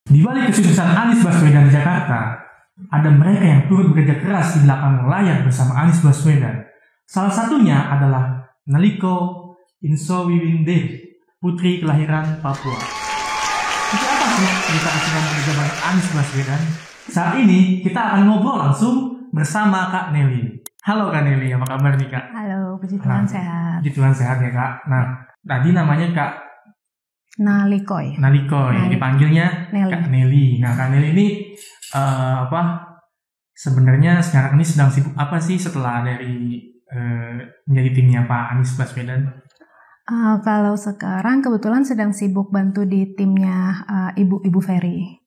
Di balik kesuksesan Anies Baswedan di Jakarta, ada mereka yang turut bekerja keras di belakang layar bersama Anies Baswedan. Salah satunya adalah Naliko Insowiwinde, putri kelahiran Papua. Itu apa sih cerita kesukaan perjabaran Anies Baswedan? Saat ini kita akan ngobrol langsung bersama Kak Nelly. Halo Kak Nelly, apa kabar nih Kak? Halo, puji Tuhan sehat. Puji Tuhan sehat ya Kak. Nah, tadi namanya Kak Nalikoy, dipanggilnya Nelly. Kak Nelly. Nah, Kak Nelly ini sebenarnya sekarang ini sedang sibuk apa sih setelah dari menjadi timnya Pak Anies Baswedan? Kalau sekarang kebetulan sedang sibuk bantu di timnya Ibu Ferry.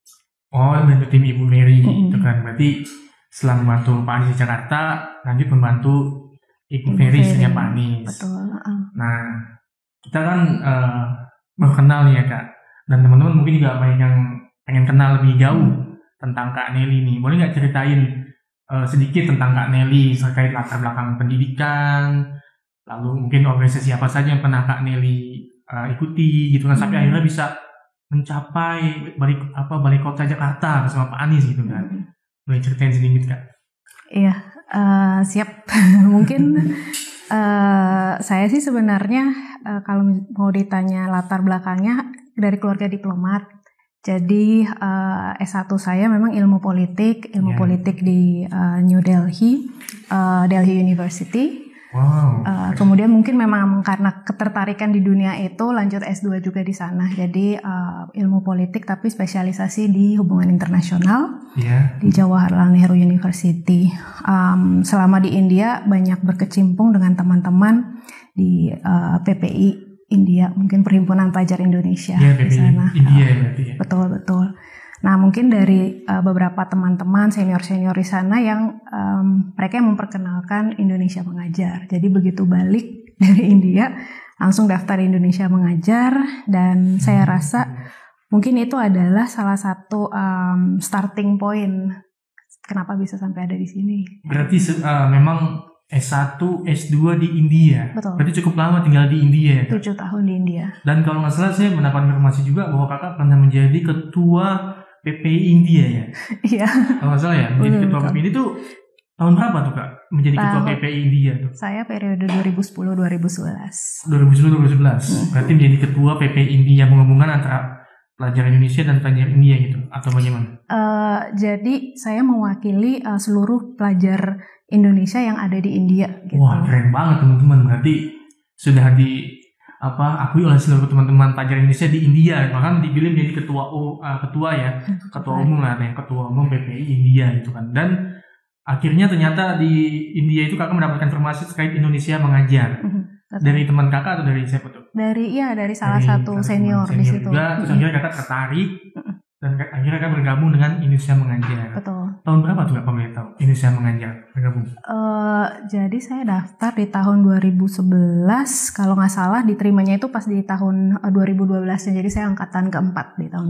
Oh, bantu tim Ibu Ferry, itu kan. Berarti setelah membantu Pak Anies di Jakarta, lanjut membantu Ibu Ferry istrinya Pak Anies. Betul. Nah, kita kan baru kenal nih ya Kak. Dan teman-teman mungkin juga banyak yang pengen kenal lebih jauh tentang Kak Nelly nih. Boleh nggak ceritain sedikit tentang Kak Nelly terkait latar belakang pendidikan, lalu mungkin organisasi apa saja yang pernah Kak Nelly ikuti gitu kan, sampai akhirnya bisa mencapai balai kota Jakarta bersama Pak Anies gitu kan. Boleh ceritain sedikit Kak? Iya, siap. Mungkin saya sih sebenarnya kalau mau ditanya latar belakangnya dari keluarga diplomat. Jadi S1 saya memang ilmu politik di New Delhi, Delhi University. Wow. Kemudian mungkin memang karena ketertarikan di dunia itu lanjut S2 juga di sana. Jadi ilmu politik tapi spesialisasi di hubungan internasional di Jawaharlal Nehru University. Selama di India banyak berkecimpung dengan teman-teman di PPI India, mungkin Perhimpunan Pelajar Indonesia di sana. India berarti ya. Betul. Nah, mungkin dari beberapa teman-teman senior-senior di sana yang mereka yang memperkenalkan Indonesia Mengajar. Jadi begitu balik dari India, langsung daftar Indonesia Mengajar, dan saya rasa mungkin itu adalah salah satu starting point kenapa bisa sampai ada di sini. Berarti memang S1, S2 di India. Betul. Berarti cukup lama tinggal di India ya? 7 tahun di India. Dan kalau nggak salah saya mendapat informasi juga bahwa kakak pernah menjadi ketua PPI India ya? Iya. Kalau nggak salah ya, menjadi ketua PPI itu tahun berapa tuh Kak? Menjadi ketua PPI India tuh? Saya periode 2010-2011. 2010-2011. Berarti menjadi ketua PPI India, menghubungkan antara pelajar Indonesia dan pelajar India gitu? Atau bagaimana? Jadi saya mewakili seluruh pelajar Indonesia yang ada di India gitu. Wah, keren banget teman-teman. Berarti sudah akui oleh seluruh teman-teman pelajar Indonesia di India. Bahkan dipilih menjadi ketua umum lah, ketua umum PPI India gitu kan. Dan akhirnya ternyata di India itu kakak mendapatkan informasi terkait Indonesia Mengajar. Dari teman kakak atau dari siapa tuh? Dari salah satu senior di situ. Juga, terus akhirnya kakak tertarik dan akhirnya kakak bergabung dengan Indonesia Mengajar. Betul. Tahun berapa tuh Kak boleh tahu Indonesia Mengajar bergabung? Jadi saya daftar di tahun 2011, kalau nggak salah diterimanya itu pas di tahun 2012. Jadi saya angkatan keempat di tahun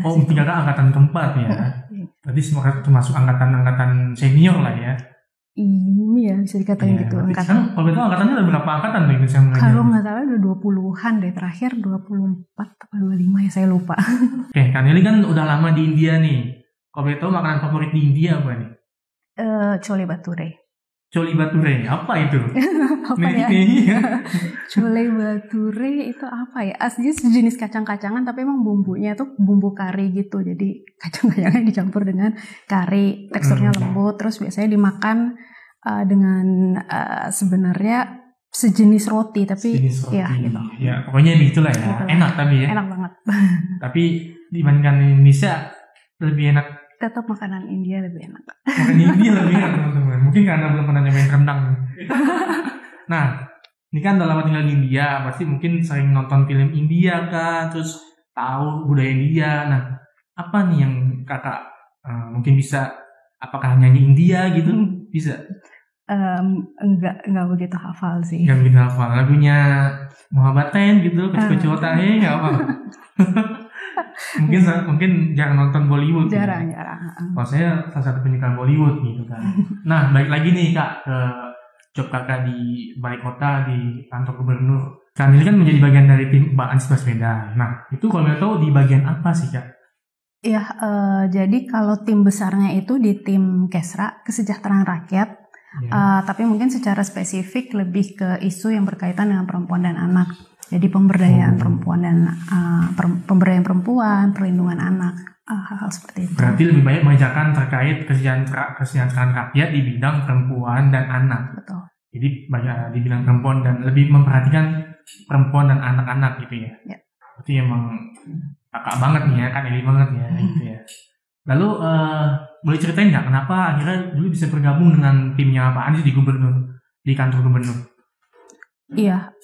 2012. Oh, kakak angkatan keempat ya? Berarti termasuk angkatan senior lah ya? Iya, bisa dikatakan gitu. Sekarang kalau itu angkatannya ada berapa angkatan tuh Indonesia Mengajar? Kalau nggak salah udah 20-an deh, terakhir 24 atau 25 ya, saya lupa. Oke, Kak Nelly kan udah lama di India nih. Kalau boleh tahu makanan favorit di India apa nih? Chole Bhature. Chole Bhature, apa itu? Apa ya? Chole Bhature itu apa ya? Aslinya sejenis kacang-kacangan tapi emang bumbunya tuh bumbu kari gitu. Jadi kacang-kacangan dicampur dengan kari, teksturnya lembut. Terus biasanya dimakan dengan sebenarnya sejenis roti, tapi ya gitu. Ya, pokoknya begitulah ya. Gitu. Enak tapi ya. Enak banget. Tapi dibandingkan Indonesia lebih enak. Tetap makanan India lebih enak. Makanan India lebih enak teman-teman. Mungkin karena belum pernah nyobain rendang. Nah, ini kan udah lama tinggal di India, pasti mungkin sering nonton film India kan, terus tahu budaya India. Nah, apa nih yang kakak mungkin bisa? Apakah nyanyi India gitu? Bisa? Enggak begitu hafal sih. Enggak begitu hafal. Lagunya Muhabbaten gitu, kecil-kecil tahe enggak apa. Mungkin jarang nonton Bollywood. Jarang. Kalau saya salah satu penyuka Bollywood gitu kan. Nah, balik lagi nih Kak ke job kakak di balai kota di kantor gubernur. Kak ini kan menjadi bagian dari tim Pak Anies Baswedan. Nah, itu kalau tahu di bagian apa sih Kak? Ya, jadi kalau tim besarnya itu di tim Kesra, Kesejahteraan Rakyat, tapi mungkin secara spesifik lebih ke isu yang berkaitan dengan perempuan dan anak. Jadi pemberdayaan perempuan dan pemberdayaan perempuan, perlindungan anak, hal-hal seperti itu. Berarti lebih banyak mengerjakan terkait kesejahteraan rakyat di bidang perempuan dan anak. Betul. Jadi banyak di bidang perempuan dan lebih memperhatikan perempuan dan anak-anak gitu ya. Ya. Berarti emang kakak banget nih ya, kan Eli banget ya gitu ya. Lalu boleh ceritain nggak kenapa akhirnya dulu bisa bergabung dengan timnya Pak Anies di kantor gubernur? Iya,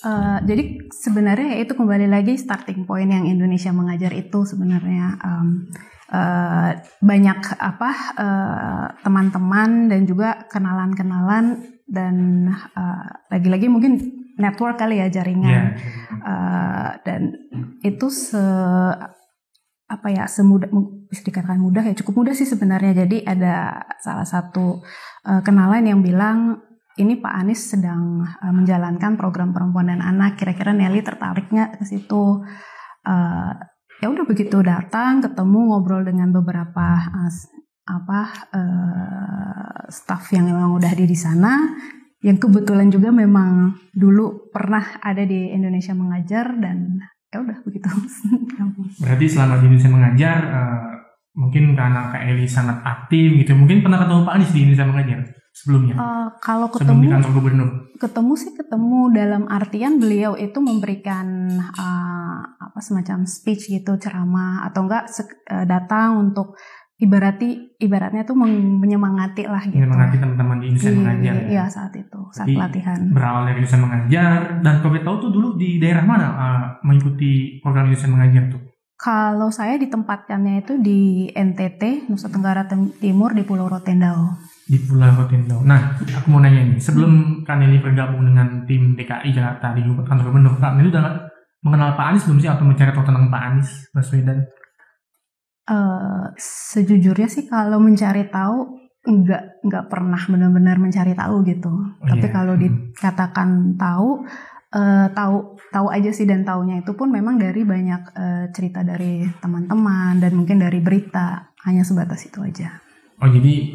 jadi sebenarnya itu kembali lagi starting point yang Indonesia Mengajar itu sebenarnya banyak teman-teman dan juga kenalan-kenalan dan lagi-lagi mungkin network kali ya, jaringan. Dan itu semudah, bisa dikatakan mudah ya, cukup mudah sih sebenarnya. Jadi ada salah satu kenalan yang bilang, ini Pak Anies sedang menjalankan program perempuan dan anak, kira-kira Nelly tertariknya ke situ. Ya udah, begitu datang, ketemu, ngobrol dengan beberapa staff yang memang udah ada di sana, yang kebetulan juga memang dulu pernah ada di Indonesia Mengajar, dan ya udah begitu. Berarti selama di Indonesia Mengajar, mungkin karena Kak Eli sangat aktif gitu, mungkin pernah ketemu Pak Anies di Indonesia Mengajar sebelumnya? Kalau sebelum di kantor gubernur? Ketemu dalam artian beliau itu memberikan semacam speech gitu, ceramah, atau enggak datang untuk ibaratnya tuh menyemangati lah gitu. Menyemangati teman-teman di Indonesia Mengajar. Iya, saat itu, saat pelatihan. Berawal dari Indonesia Mengajar, dan kalau tahu tuh dulu di daerah mana mengikuti program Indonesia Mengajar tuh? Kalau saya ditempatkannya itu di NTT, Nusa Tenggara Timur, di Pulau Rotendao. Di Pulau Rotendao. Nah, aku mau nanya nih, sebelum Kak Nelly bergabung dengan tim DKI Jakarta di kantor gubernur, Kak Nelly udah mengenal Pak Anies belum sih, atau mencari tahu tentang Pak Anies Baswedan? Sejujurnya sih kalau mencari tahu nggak pernah benar-benar mencari tahu gitu. Tapi kalau dikatakan tahu aja sih, dan taunya itu pun memang dari banyak cerita dari teman-teman dan mungkin dari berita, hanya sebatas itu aja. Oh, jadi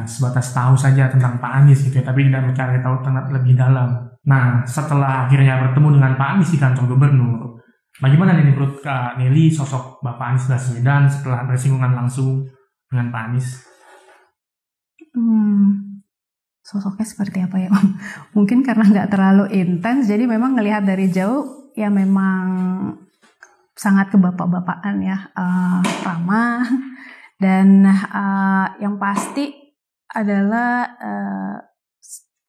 sebatas tahu saja tentang Pak Anies gitu ya, tapi tidak mencari tahu tentang lebih dalam. Nah, setelah akhirnya bertemu dengan Pak Anies di kantor gubernur, bagaimana nih menurut Kak Nelly sosok Bapak Anies Baswedan setelah bersinggungan langsung dengan Pak Anies? Sosoknya seperti apa ya, Om? Mungkin karena nggak terlalu intens, jadi memang ngelihat dari jauh ya memang sangat kebapak-bapakan ya, ramah. Dan yang pasti adalah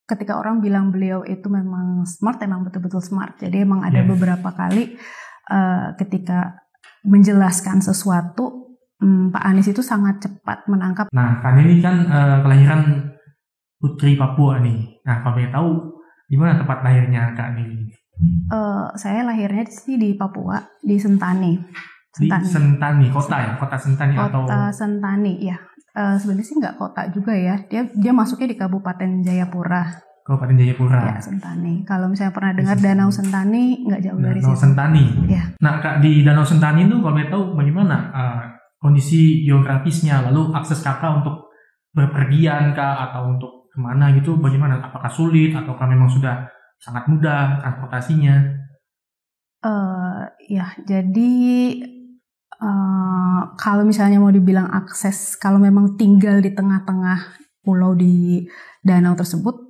ketika orang bilang beliau itu memang smart, emang betul-betul smart. Jadi emang ada beberapa kali ketika menjelaskan sesuatu, Pak Anies itu sangat cepat menangkap. Nah, Kak Nelly kan kelahiran Putri Papua nih. Nah, kalau boleh tahu di mana tempat lahirnya Kak Nelly? Saya lahirnya sih di Papua, di Sentani. Di Sentani, kota ya? Kota Sentani atau? Kota Sentani, ya. Sebenarnya sih nggak kota juga ya. Dia masuknya di Kabupaten Jayapura. Kabupaten Jayapura. Ya, Sentani. Kalau misalnya pernah dengar Danau Sentani, nggak jauh dari situ. Danau Sentani. Ya. Nah, Kak, di Danau Sentani itu kalau boleh tahu bagaimana kondisi geografisnya, lalu akses Kakak untuk berpergian Kak, atau untuk kemana gitu, bagaimana? Apakah sulit ataukah memang sudah sangat mudah transportasinya? Ya, jadi kalau misalnya mau dibilang akses, kalau memang tinggal di tengah-tengah pulau di danau tersebut,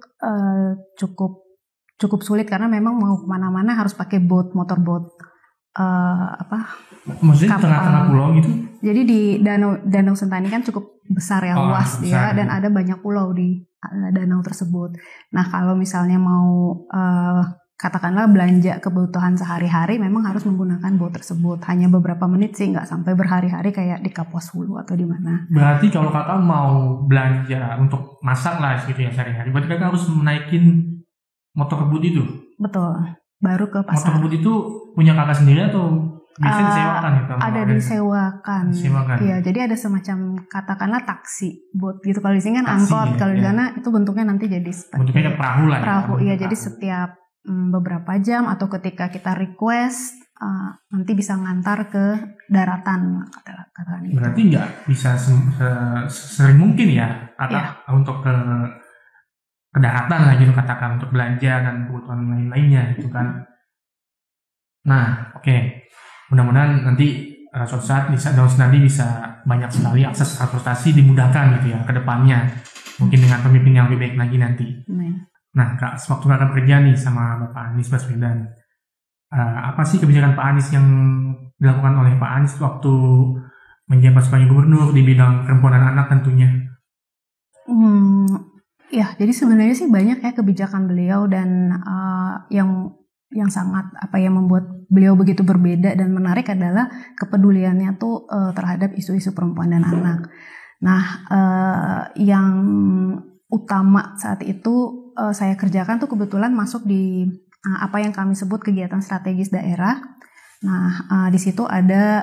cukup sulit, karena memang mau kemana-mana harus pakai motorboat. Maksudnya tengah-tengah pulau gitu? Jadi di danau Sentani kan cukup besar ya, luas dia, dan ada banyak pulau di danau tersebut. Nah, kalau misalnya mau katakanlah belanja kebutuhan sehari-hari, memang harus menggunakan boat tersebut. Hanya beberapa menit sih, nggak sampai berhari-hari kayak di Kapuas Hulu atau di mana. Berarti kalau Kakak mau belanja untuk masak lah gitu ya sehari-hari, berarti Kakak harus menaikin motor kebut itu? Betul, baru ke pasar. Motor kebut itu punya Kakak sendiri atau bisa disewakan gitu? Ada disewakan. Iya, jadi ada semacam katakanlah taksi boat gitu. Kalau di sini kan angkot, kalau di sana itu bentuknya nanti jadi seperti bentuknya perahu lah. Perahu, iya. Jadi setiap beberapa jam atau ketika kita request nanti bisa ngantar ke daratan katakan gitu. Berarti nggak bisa sering mungkin ya untuk ke daratan lah gitu katakan untuk belanja dan kebutuhan lain-lainnya gitu kan. Nah, oke. Mudah-mudahan nanti suatu saat nanti bisa banyak sekali akses transportasi dimudahkan gitu ya ke depannya. Mungkin dengan pemimpin yang lebih baik lagi nanti. Nah, Kak, sewaktu Kakak bekerja nih sama Bapak Anies Baswedan, apa sih kebijakan Pak Anies yang dilakukan oleh Pak Anies waktu menjabat sebagai gubernur di bidang perempuan dan anak tentunya? Ya, jadi sebenarnya sih banyak ya kebijakan beliau dan yang sangat yang membuat beliau begitu berbeda dan menarik adalah kepeduliannya tuh terhadap isu-isu perempuan dan anak. Nah, yang utama saat itu saya kerjakan tuh kebetulan masuk di apa yang kami sebut kegiatan strategis daerah. Nah, di situ ada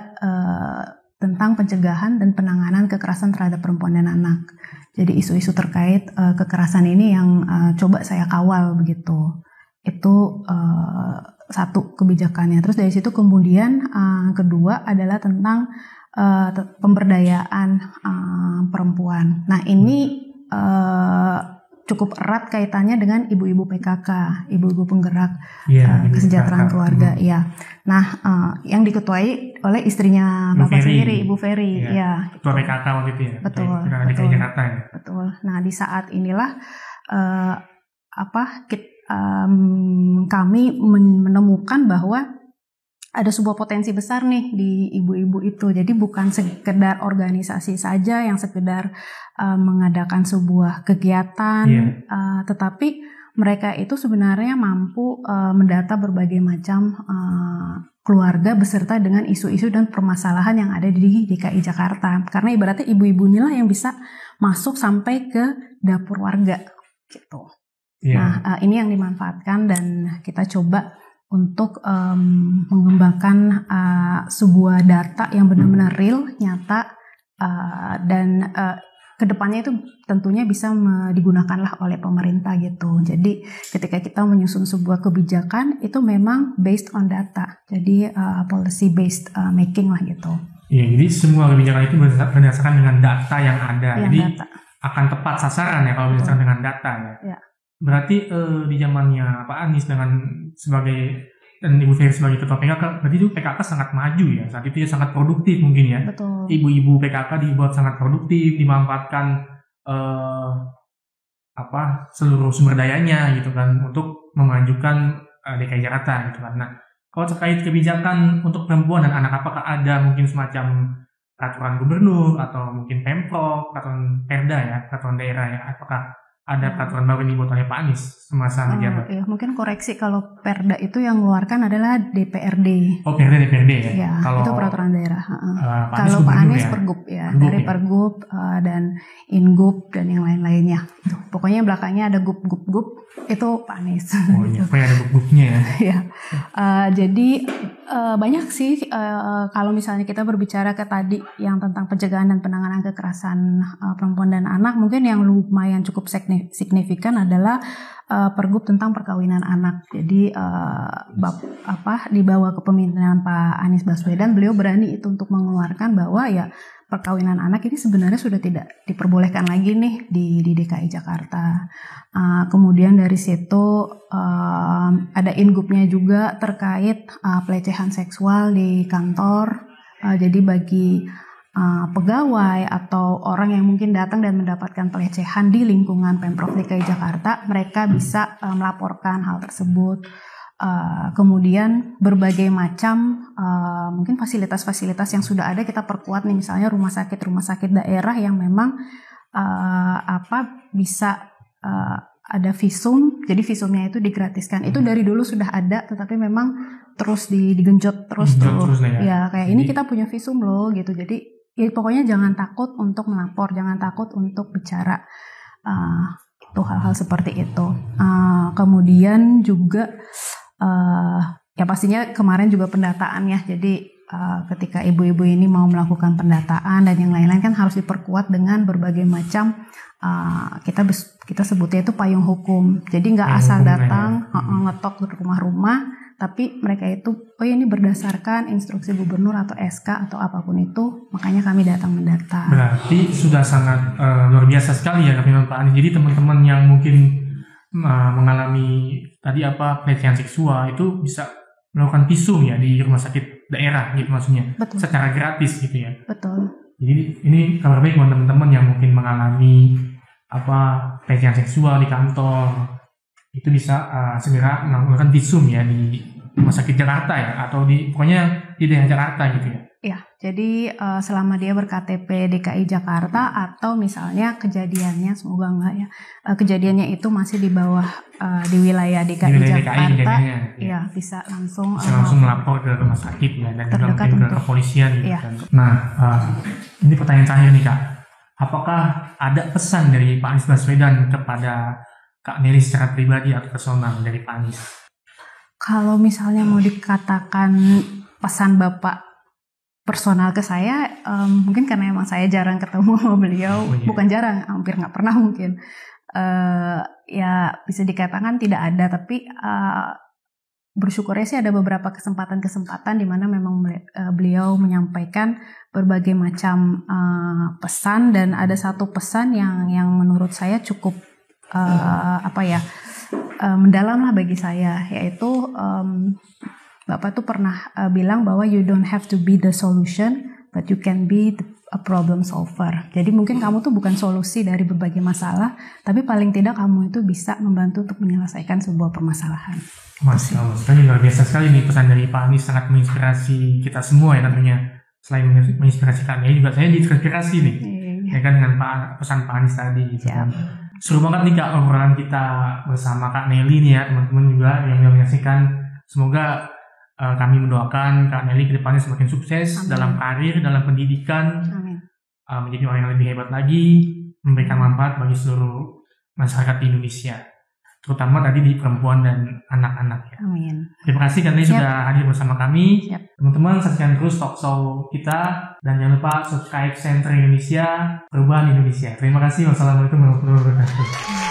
tentang pencegahan dan penanganan kekerasan terhadap perempuan dan anak. Jadi isu-isu terkait kekerasan ini yang coba saya kawal begitu. Itu satu kebijakannya. Terus dari situ kemudian kedua adalah tentang pemberdayaan perempuan. Nah, ini cukup erat kaitannya dengan ibu-ibu PKK, ibu-ibu penggerak kesejahteraan keluarga. Ya. Nah, yang diketuai oleh istrinya Bapak sendiri, Ibu Ferry. Ya. Ketua PKK waktu itu ya. Betul. Betul. Jakarta ya. Betul. Nah, di saat inilah kami menemukan bahwa ada sebuah potensi besar nih di ibu-ibu itu. Jadi bukan sekedar organisasi saja yang sekedar mengadakan sebuah kegiatan, tetapi mereka itu sebenarnya mampu mendata berbagai macam keluarga beserta dengan isu-isu dan permasalahan yang ada di DKI Jakarta. Karena ibaratnya ibu-ibu inilah yang bisa masuk sampai ke dapur warga gitu. Nah, ini yang dimanfaatkan dan kita coba untuk mengembangkan sebuah data yang benar-benar real, nyata, dan kedepannya itu tentunya bisa digunakanlah oleh pemerintah gitu. Jadi ketika kita menyusun sebuah kebijakan itu memang based on data, jadi policy based making lah gitu. Iya, jadi semua kebijakan itu berdasarkan dengan data yang ada, jadi data akan tepat sasaran ya kalau berdasarkan dengan data ya. Berarti di zamannya Pak Anies dan Ibu Ferry sebagai ketua PKK, berarti itu PKK sangat maju ya. Saat itu ya sangat produktif mungkin ya. Betul. Ibu-ibu PKK dibuat sangat produktif, dimanfaatkan seluruh sumber dayanya gitu kan untuk memajukan DKI Jakarta gitu kan. Nah, kalau terkait kebijakan untuk perempuan dan anak, apakah ada mungkin semacam peraturan gubernur atau mungkin Pemprov, peraturan Perda ya, peraturan daerah ya, apakah ada peraturan baru yang dibuat oleh Pak Anies semasa menjabat? Ya, mungkin koreksi, kalau Perda itu yang mengeluarkan adalah DPRD. Oh, DPRD ya? Ya, kalau itu peraturan daerah. Kalau Pak Anies Pergub ya, dari Pergub dan Ingub dan yang lain-lainnya. Pokoknya belakangnya ada gup itu Pak Anies. Oh iya, pokoknya ada gup-gupnya ya. Ya. Jadi banyak sih kalau misalnya kita berbicara ke tadi yang tentang pencegahan dan penanganan kekerasan perempuan dan anak, mungkin yang lumayan cukup signifikan adalah Pergub tentang perkawinan anak. Jadi di bawah kepemimpinan Pak Anies Baswedan, beliau berani itu untuk mengeluarkan bahwa ya perkawinan anak ini sebenarnya sudah tidak diperbolehkan lagi nih di DKI Jakarta. Kemudian dari situ ada ingupnya juga terkait pelecehan seksual di kantor. Jadi bagi pegawai atau orang yang mungkin datang dan mendapatkan pelecehan di lingkungan Pemprov DKI Jakarta, mereka bisa melaporkan hal tersebut. Kemudian berbagai macam mungkin fasilitas-fasilitas yang sudah ada kita perkuat nih, misalnya rumah sakit daerah yang memang bisa ada visum, jadi visumnya itu digratiskan. Itu dari dulu sudah ada, tetapi memang terus digenjot terus ya kayak ini kita punya visum loh gitu. Jadi ya pokoknya jangan takut untuk melapor, jangan takut untuk bicara itu hal-hal seperti itu. Kemudian juga ya pastinya kemarin juga pendataan ya. Jadi ketika ibu-ibu ini mau melakukan pendataan dan yang lain-lain kan harus diperkuat dengan berbagai macam kita sebutnya itu payung hukum. Jadi nggak asal datang ngetok ke rumah-rumah tapi mereka itu ini berdasarkan instruksi gubernur atau SK atau apapun itu, makanya kami datang mendata. Berarti sudah sangat luar biasa sekali ya kepemimpinan Pak Anies. Jadi teman-teman yang mungkin mengalami tadi pelecehan seksual itu bisa melakukan visum ya di rumah sakit daerah gitu maksudnya. Betul. Secara gratis gitu ya. Betul. Jadi ini kabar baik buat teman-teman yang mungkin mengalami pelecehan seksual di kantor, itu bisa segera melakukan visum ya di rumah sakit Jakarta ya, atau pokoknya di daerah Jakarta gitu ya. Ya, jadi selama dia berKTP DKI Jakarta atau misalnya kejadiannya, semoga enggak ya, kejadiannya itu masih di bawah di wilayah DKI Jakarta, ya bisa langsung melapor ke rumah sakit ya, dan juga mungkin ke kepolisian gitu kan. Nah, ini pertanyaan terakhir nih Kak, apakah ada pesan dari Pak Anies Baswedan kepada Kak Nelly secara pribadi atau personal dari Pak Anies? Kalau misalnya mau dikatakan pesan Bapak personal ke saya, mungkin karena emang saya jarang ketemu sama beliau, bukan jarang, hampir nggak pernah mungkin. Ya bisa dikatakan tidak ada, tapi bersyukurnya sih ada beberapa kesempatan di mana memang beliau menyampaikan berbagai macam pesan, dan ada satu pesan yang menurut saya cukup mendalam lah bagi saya, yaitu Bapak tuh pernah bilang bahwa you don't have to be the solution, but you can be a problem solver. Jadi mungkin kamu tuh bukan solusi dari berbagai masalah, tapi paling tidak kamu itu bisa membantu untuk menyelesaikan sebuah permasalahan. Masya Allah, sekali luar biasa sekali nih pesan dari Pak Anies, sangat menginspirasi kita semua ya tentunya. Selain menginspirasi kami juga, saya terinspirasi nih, ya kan dengan pesan Pak Anies tadi. Gitu kan. Seru banget nih Kak obrolan kita bersama Kak Nelly nih ya, teman-teman juga yang menyaksikan. Semoga kami mendoakan Kak Nelly ke depannya semakin sukses. Amin. Dalam karir, dalam pendidikan. Amin. Menjadi orang yang lebih hebat lagi, memberikan manfaat bagi seluruh masyarakat di Indonesia, terutama tadi di perempuan dan anak-anak ya. Amin. Terima kasih Kak Nelly sudah hadir bersama kami. Teman-teman saksikan terus talkshow kita, dan jangan lupa subscribe Center Indonesia, Perubahan Indonesia. Terima kasih. Wassalamualaikum warahmatullahi wabarakatuh.